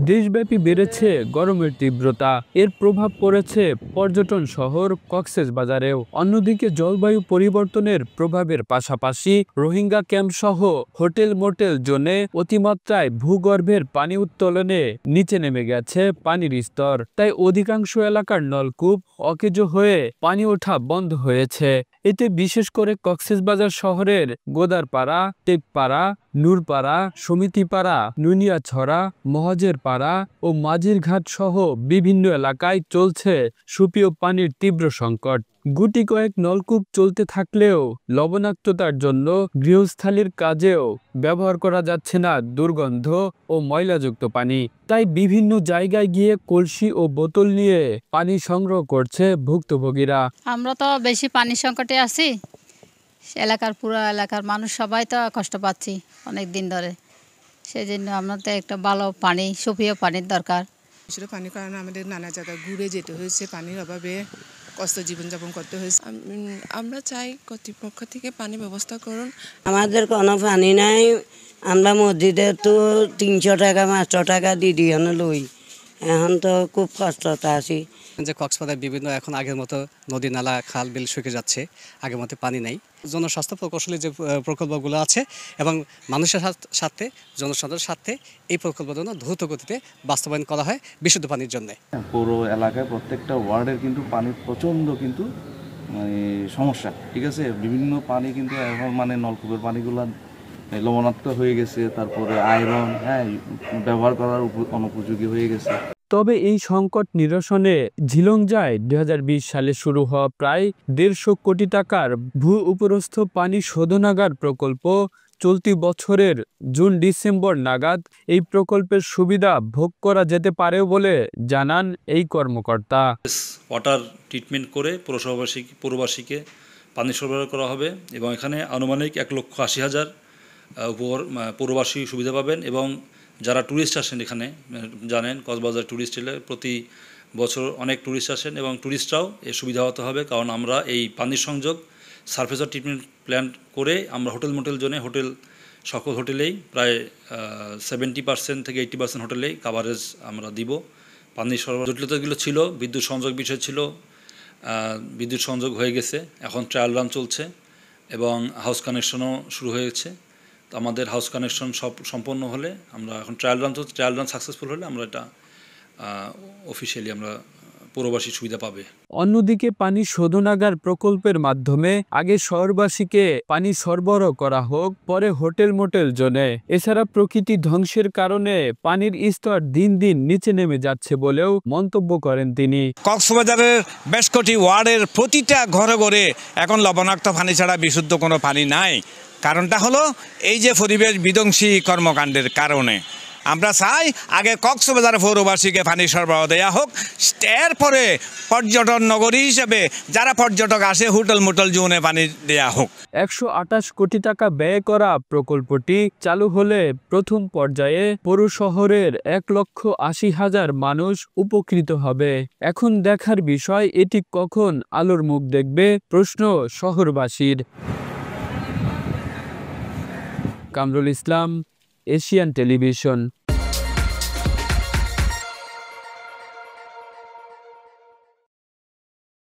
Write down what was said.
দেশব্যাপী বেড়েছে গরমের তীব্রতা। এর প্রভাব পড়েছে পর্যটন শহর কক্সবাজারেও। অন্যদিকে জলবায়ু পরিবর্তনের প্রভাবের পাশাপাশি রোহিঙ্গা ক্যাম্প সহ হোটেল মোটেল জোনে অতিমাত্রায় ভূগর্ভের পানি উত্তোলনে নিচে নেমে গেছে পানির স্তর। তাই অধিকাংশ এলাকার নলকূপ অকেজো হয়ে পানি ওঠা বন্ধ হয়েছে। এতে বিশেষ করে কক্সবাজার শহরের গোদারপাড়া, টেকপাড়া, নূরপাড়া, সমিতিপাড়া, নুনিয়াছড়া, মহাজের পাড়া ও মাঝিরঘাট সহ বিভিন্ন এলাকায় চলছে সুপেয় পানির তীব্র সংকট। গুটি কয়েক নলকূপ চলতে থাকলেও লবণাক্ততার জন্য গৃহস্থালির কাজেও ব্যবহার করা যাচ্ছে না দুর্গন্ধ ও ময়লাযুক্ত পানি। তাই বিভিন্ন জায়গায় গিয়ে কলসি ও বোতল নিয়ে পানি সংগ্রহ করছে ভুক্তভোগীরা। আমরা তো বেশি পানির সংকটে আছি, পুরো এলাকার মানুষ সবাই তো কষ্ট পাচ্ছি অনেক দিন ধরে। সেই জন্য আমাদের একটা ভালো পানি, সুপেয় পানির দরকার। পানির কারণে আমাদের নানা জায়গায় ঘুরে যেতে হয়েছে, পানির অভাবে কষ্ট জীবনযাপন করতে হয়েছে। আমরা চাই কর্তৃপক্ষ থেকে পানি ব্যবস্থা করুন। আমাদের কোনো পানি নাই, আমরা মসজিদে তো 300 টাকা 500 টাকা দিদি লই, এখন তো খুব কষ্টতে আছি। যে কক্সবাজার বিভিন্ন এখন আগের মতো নদী নালা খাল বিল শুকিয়ে যাচ্ছে, আগের মতো পানি নেই। জনস্বাস্থ্য প্রকৌশলী যে প্রকল্পগুলো আছে এবং মানুষের স্বার্থে জনসাধারণের স্বার্থে এই প্রকল্পগুলো দ্রুত গতিতে বাস্তবায়ন করা হয় বিশুদ্ধ পানির জন্য। পৌর এলাকায় প্রত্যেকটা ওয়ার্ডের কিন্তু পানির প্রচণ্ড কিন্তু মানে সমস্যা, ঠিক আছে। বিভিন্ন পানি কিন্তু এখন মানে নলকূপের পানিগুলো লবণাক্ত হয়ে গেছে, তারপরে আয়রন ব্যবহার করার অনুপযোগী হয়ে গেছে। তবে এই সংকট নিরসনে ঝিলংজায় 2020 সালে শুরু হওয়া প্রায় 150 কোটি টাকার ভূ-উপরস্থ পানি শোধনাগার প্রকল্প চলতি বছরের জুন-ডিসেম্বর নাগাদ এই প্রকল্পের সুবিধা ভোগ করা যেতে পারে বলে জানান এই কর্মকর্তা। ওয়াটার ট্রিটমেন্ট করে পৌরবাসীকে পানি সরবরাহ করা হবে এবং এখানে আনুমানিক 1,80,000 পৌরবাসী সুবিধা পাবেন। এবং যারা ট্যুরিস্ট আসেন, এখানে জানেন কক্সবাজার ট্যুরিস্ট এলে প্রতি বছর অনেক ট্যুরিস্ট আসেন এবং ট্যুরিস্টরাও এই সুবিধা হতে হবে, কারণ আমরা এই পানির সংযোগ সারফেস ওয়াটার ট্রিটমেন্ট প্ল্যান্ট করে আমরা হোটেল মোটেল জোনে সকল হোটেলেই প্রায় 70% থেকে 80% হোটেলেই কাভারেজ আমরা দিব। পানির সরবরাহ জটিলতাগুলো ছিল, বিদ্যুৎ সংযোগ বিষয় ছিল, বিদ্যুৎ সংযোগ হয়ে গেছে, এখন ট্রায়াল রান চলছে এবং হাউস কানেকশনও শুরু হয়েছে। তো আমাদের হাউস কানেকশন সম্পন্ন হলে আমরা এখন ট্রায়াল রান সাকসেসফুল হলে আমরা এটা অফিসিয়ালি আমরা পৌরবাসী সুবিধা পাবে। অন্যদিকে পানি শোধনাগার প্রকল্পের মাধ্যমে আগে শহরবাসীকে পানি সরবরাহ করা হোক, পরে হোটেল মোটেল জোনে। এছাড়া প্রকৃতি ধ্বংসের কারণে পানির স্তর দিন দিন নিচে নেমে যাচ্ছে বলেও মন্তব্য করেন তিনি। কক্সবাজারের বেশ কটি ওয়ার্ডের প্রতিটা ঘরে ঘরে এখন লবণাক্ত পানি ছাড়া বিশুদ্ধ কোনো পানি নাই। কারণটা হলো এই যে পরিবেশ বিধ্বংসী কর্মকাণ্ডের কারণে। আমরা চাই আগে কক্সবাজার পৌরবাসীকে পানি সরবরাহ দেওয়া হোক, এরপরে পর্যটন নগরী হিসেবে যারা পর্যটক আসে হোটেল মোটেল জোনে পানি দেওয়া হোক। 128 কোটি টাকা ব্যয় করা প্রকল্পটি চালু হলে প্রথম পর্যায়ে পৌর শহরের 1,80,000 মানুষ উপকৃত হবে। এখন দেখার বিষয় এটি কখন আলোর মুখ দেখবে, প্রশ্ন শহরবাসীর। Kamrul Islam, Asian television.